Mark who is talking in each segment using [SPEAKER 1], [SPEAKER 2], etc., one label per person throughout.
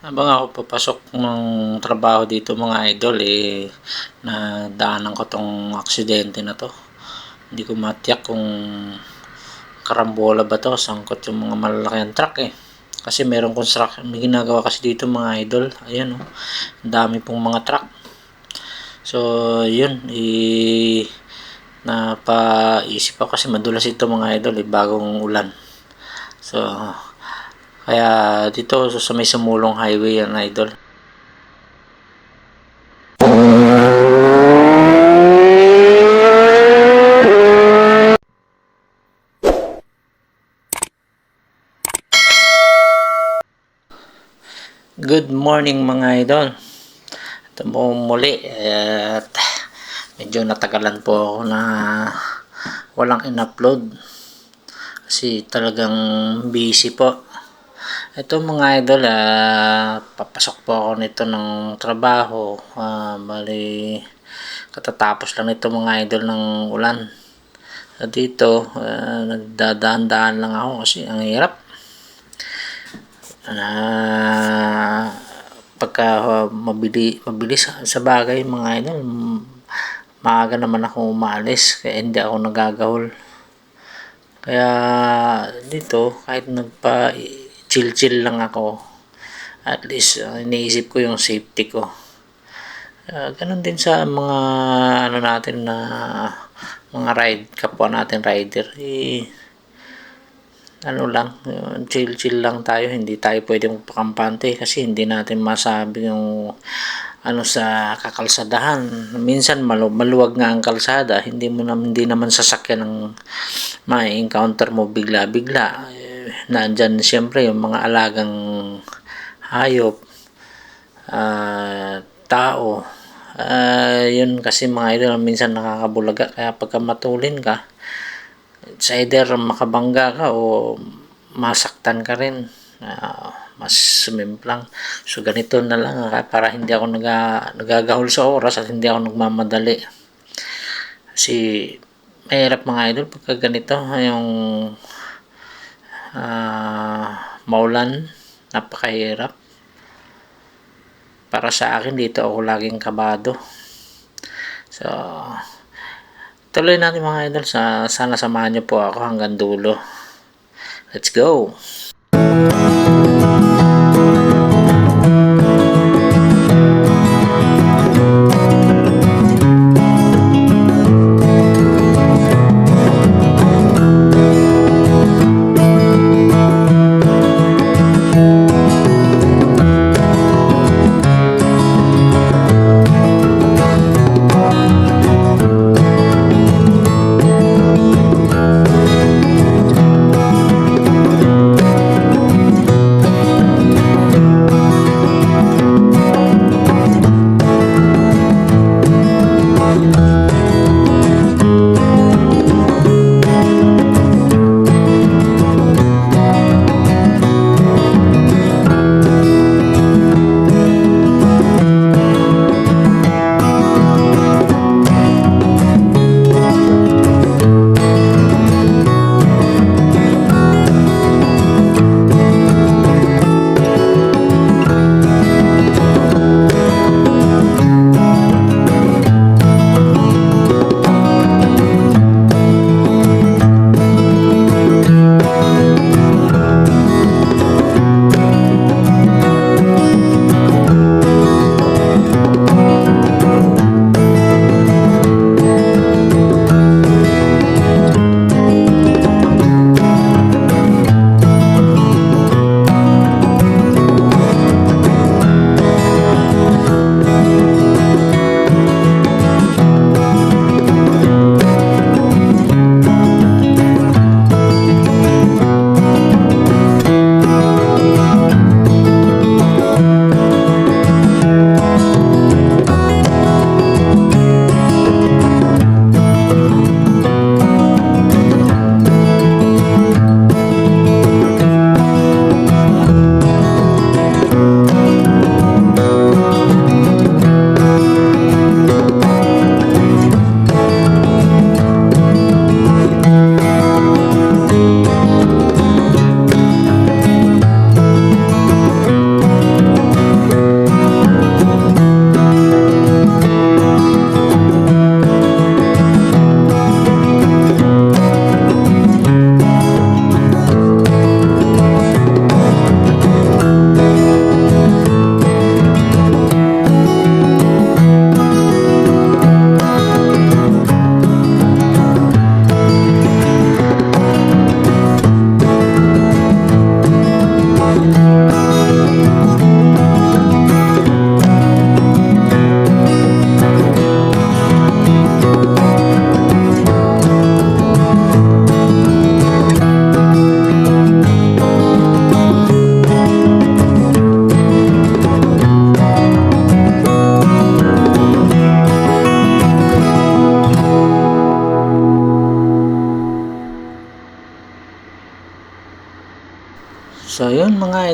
[SPEAKER 1] Habang ako papasok ng trabaho dito mga idol, nadaanan ko tong aksidente na to. Hindi ko matiyak kung karambola ba to, sangkot yung mga malalaking truck Kasi merong construction, may ginagawa kasi dito mga idol. Ayan ang dami pong mga truck. So, yun, napaisip ako kasi madulas ito mga idol, bagong ulan. So, kaya dito sa may sumulong highway yan idol. Good morning mga idol. Ito po muli at medyo natagalan po ako na walang in-upload kasi talagang busy po. Ito mga idol, papasok po ako nito ng trabaho. Bali katatapos lang nito mga idol ng ulan. Dito nagdadaan-daan lang ako kasi ang hirap. Pagka mabilis sa bagay mga idol, maaga naman ako umalis kaya hindi ako nagagahol. Kaya dito kahit chill lang ako, at least iniisip ko yung safety ko. Ganun din sa mga natin na mga kapwa natin rider, chill lang tayo, hindi tayo pwede magpakampante kasi hindi natin masabi yung sa kakalsadahan. Minsan maluwag nga ang kalsada, hindi naman sasakyan ang ma-encounter mo bigla-bigla. Nandyan siyempre yung mga alagang hayop, tao. Yun kasi mga idol, minsan nakakabulaga, kaya pagka matulin ka, it's either makabangga ka o masaktan ka rin, mas sumimplang. So ganito na lang para hindi ako nagagahol sa oras at hindi ako nagmamadali kasi mahirap mga idol pagka ganito yung maulan. Napakahirap para sa akin. Dito ako laging kabado. So tuloy natin mga idol, sana samahan niyo po ako hanggang dulo. Let's go!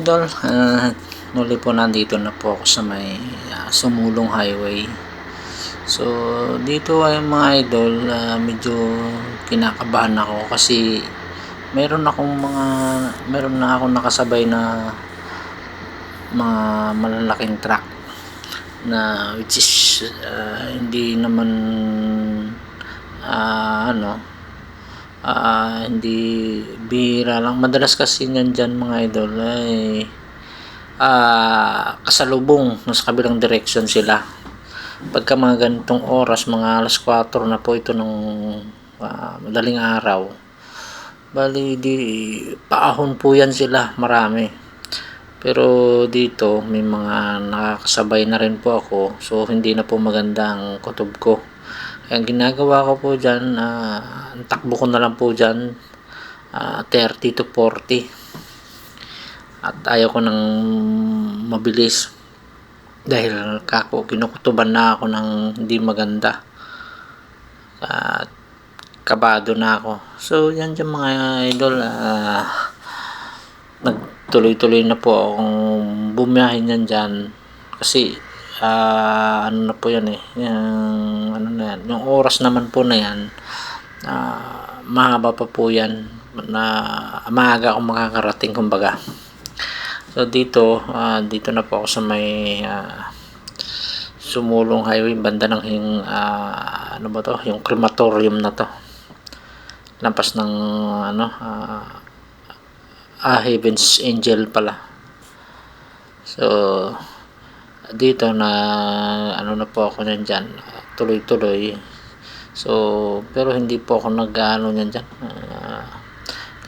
[SPEAKER 1] idol, muli po nandito na po ako sa may Sumulong Highway. So dito ay mga idol, medyo kinakabahan ako kasi meron na akong nakasabay na mga malalaking truck na which is hindi naman hindi bihira lang. Madalas kasi niyan dyan mga idol ay kasalubong nasa kabilang direksyon sila. Pagka mga ganitong oras, mga alas 4 na po ito ng madaling araw, bali di paahon po yan sila, marami. Pero dito may mga nakakasabay na rin po ako, so hindi na po maganda ang kutob ko. Ang ginagawa ko po dyan, ang takbo ko na lang po dyan 30 to 40 at ayaw ko nang mabilis dahil kinukutuban na ako ng hindi maganda at kabado na ako. So yan dyan mga idol, nagtuloy-tuloy na po akong bumiyahin yan dyan kasi ano na po yan yung oras naman po na yan, mahaba pa po yan na maaga akong makakarating kumbaga. So dito na po ako sa may Sumulong Highway, banda ng yung crematorium na to, lampas ng Heaven's Angel pala. So dito na na po ako dyan, tuloy-tuloy. So pero hindi po ako niyan dyan.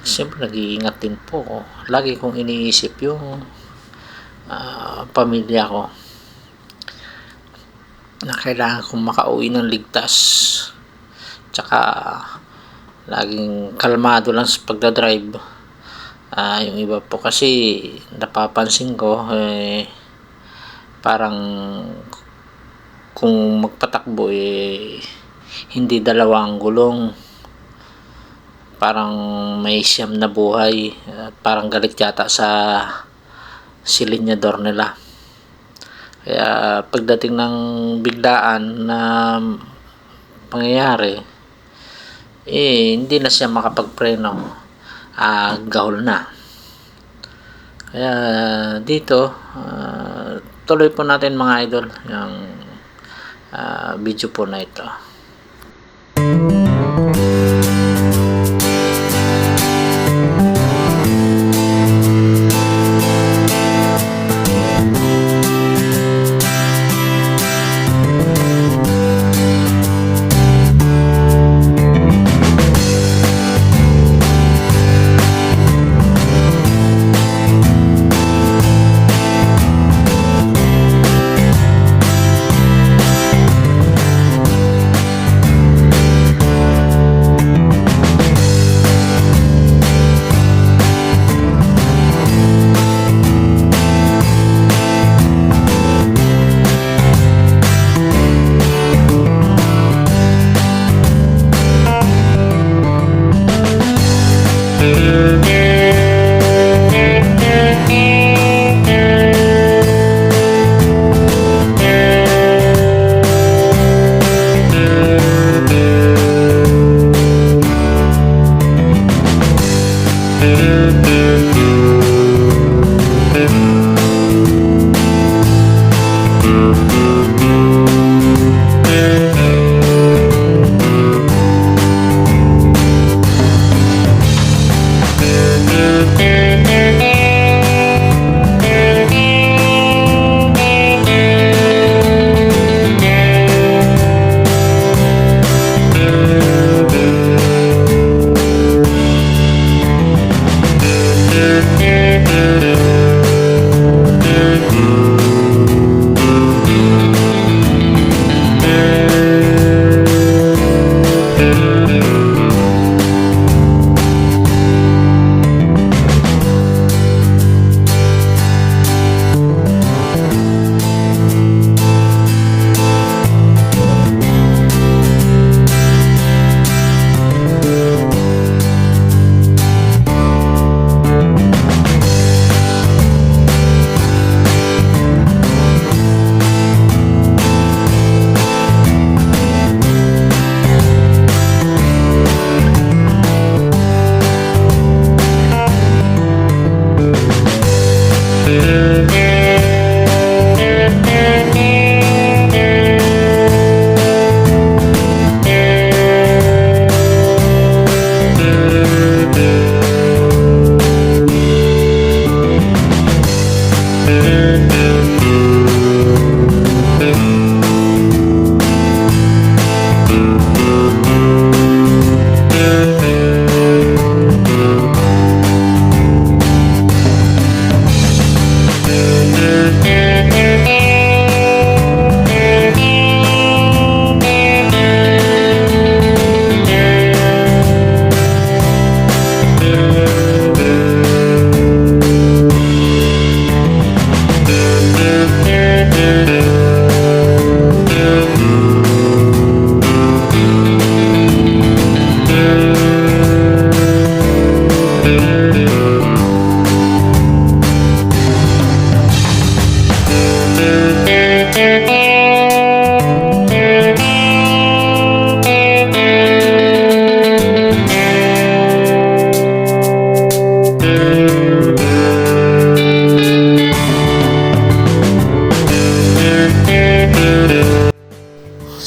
[SPEAKER 1] Siyempre nag-iingat din po ako. Lagi kong iniisip yung pamilya ko na kailangan kong makauwi ng ligtas, tsaka laging kalmado lang sa pagdadrive. Yung iba po kasi napapansin ko parang kung magpatakbo hindi dalawa ang gulong, parang may siyam na buhay, parang galit yata sa silinyador nila. Kaya pagdating ng biglaan na pangyayari, hindi na siya makapagpreno, gahol na. Kaya dito tuloy po natin mga idol yung video po na ito.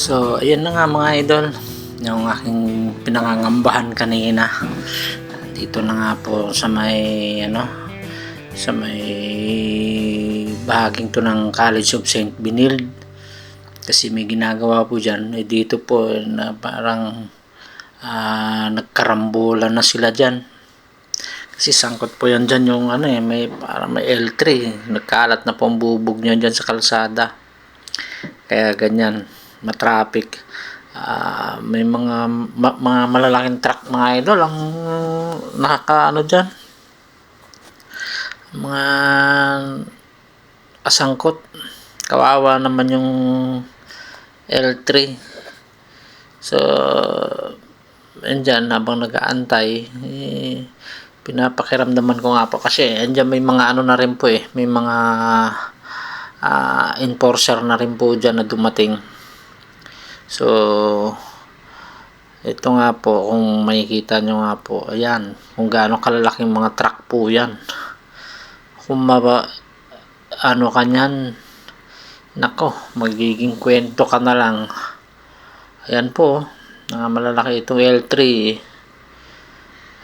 [SPEAKER 1] So, ayun na nga mga idol, yung aking pinangangambahan kanina. Dito na nga po sa may sa may bahaging to ng College of St. Benilde, kasi may ginagawa po dyan. Dito po na parang nagkarambola na sila dyan, kasi sangkot po yan dyan yung may parang may L3, nagkalat na po ang bubog nyo dyan sa kalsada, kaya ganyan matraffic. May mga malalaking truck mga idol ang nakakaano dyan, mga kasangkot. Kawawa naman yung L3. So andyan habang nag-aantay, pinapakiramdaman ko nga po, kasi andyan may mga na rin po may mga enforcer na rin po dyan na dumating. So ito nga po, kung makikita nyo nga po, ayan kung gaano kalalaking mga truck po yan. Kung kanyan, nako, magiging kwento ka na lang. Ayan po, malalaki itong L3.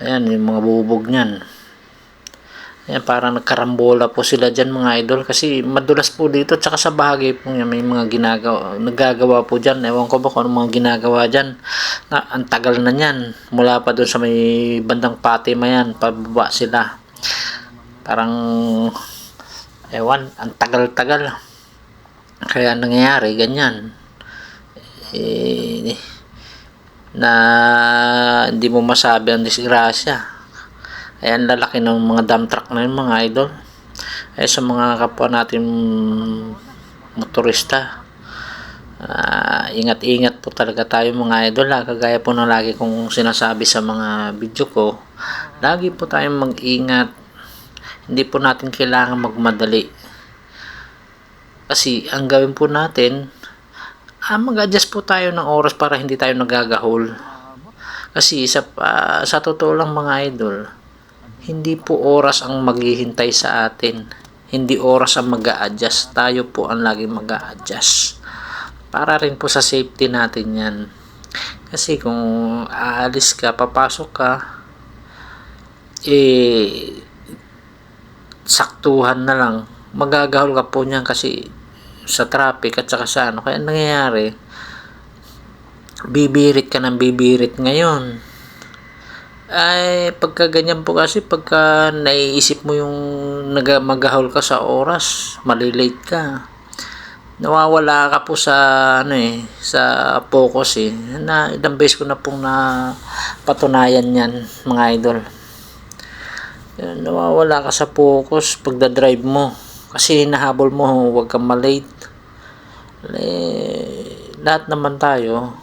[SPEAKER 1] Ayan yung mga bubog nyan. Ayan, parang nagkarambola po sila dyan mga idol, kasi madulas po dito, tsaka sa bahagi po may mga nagagawa po dyan. Ewan ko ba kung ano mga ginagawa dyan, ang tagal na nyan, mula pa doon sa may bandang Fatima yan, pababa sila, parang ewan, ang tagal-tagal, kaya nangyayari ganyan, na hindi mo masabi ang disgrasya. Ayan, lalaki ng mga dump truck na yun mga idol. Sa mga kapwa natin motorista, ingat-ingat po talaga tayo mga idol. Kagaya po ng lagi kong sinasabi sa mga video ko, lagi po tayong mag-ingat. Hindi po natin kailangan magmadali, kasi ang gawin po natin, mag-adjust po tayo ng oras para hindi tayo nagagahol. Kasi sa totoo lang mga idol, hindi po oras ang maghihintay sa atin, hindi oras ang mag-a-adjust, tayo po ang laging mag-a-adjust, para rin po sa safety natin yan. Kasi kung aalis ka, papasok ka, saktuhan na lang, magagahol ka po niyan, kasi sa traffic at saka sa kaya nangyayari, bibirit ka ng bibirit ngayon. Pagka ganyan po, kasi pagka naiisip mo yung maghahol ka sa oras, malilate ka, nawawala ka po sa sa focus na ilang beses ko na pong napatunayan yan mga idol. Nawawala ka sa focus pagdadrive mo, kasi hinahabol mo huwag kang malate. Lahat naman tayo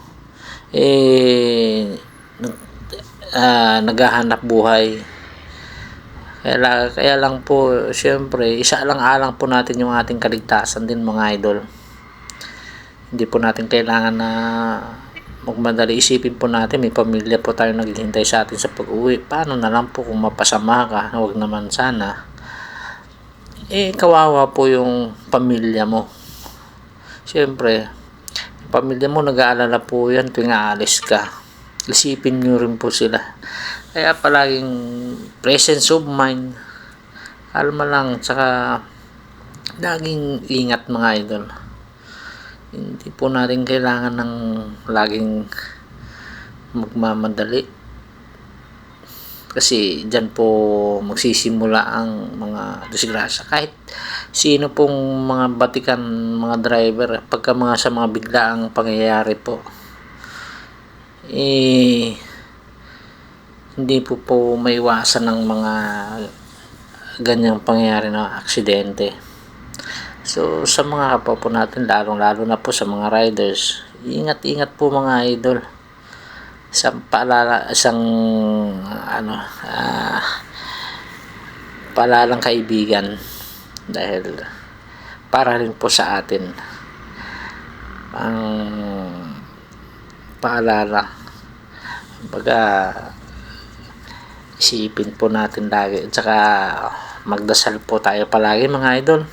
[SPEAKER 1] naghahanap buhay, kaya lang po, syempre isaalang-alang po natin yung ating kaligtasan din mga idol. Hindi po natin kailangan na magmadali. Isipin po natin, may pamilya po tayo naghihintay sa atin sa pag-uwi. Paano na lang po kung mapasama ka? Huwag naman sana. Kawawa po yung pamilya mo. Syempre pamilya mo nag-aalala po yan tuwing aalis ka. Isipin nyo rin po sila. Kaya palaging presence of mind, kalma lang, tsaka laging ingat mga idol. Hindi po natin kailangan ng laging magmamadali, kasi dyan po magsisimula ang mga disgrasya. Kahit sino pong mga batikan, mga driver, pagka sa mga biglaang pangyayari po, hindi po maiwasan ng mga ganyang pangyayari na aksidente. So sa mga kapwa po natin, lalong-lalo na po sa mga riders, ingat-ingat po mga idol. Isang paalala, paalalang kaibigan, dahil para rin po sa atin ang paalala. Baga, isipin po natin lagi, at saka magdasal po tayo palagi mga idol,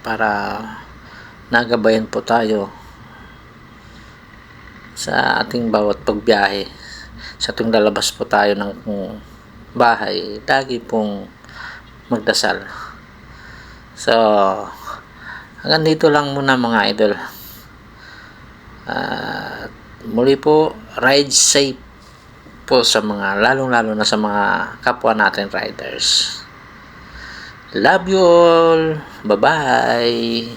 [SPEAKER 1] para nagabayan po tayo sa ating bawat pagbiyahe. Sa tuwing lalabas po tayo ng bahay, lagi pong magdasal. So hanggang dito lang muna mga idol. Muli po, ride safe po sa mga, lalong-lalo na sa mga kapwa natin riders. Love you all. Bye-bye.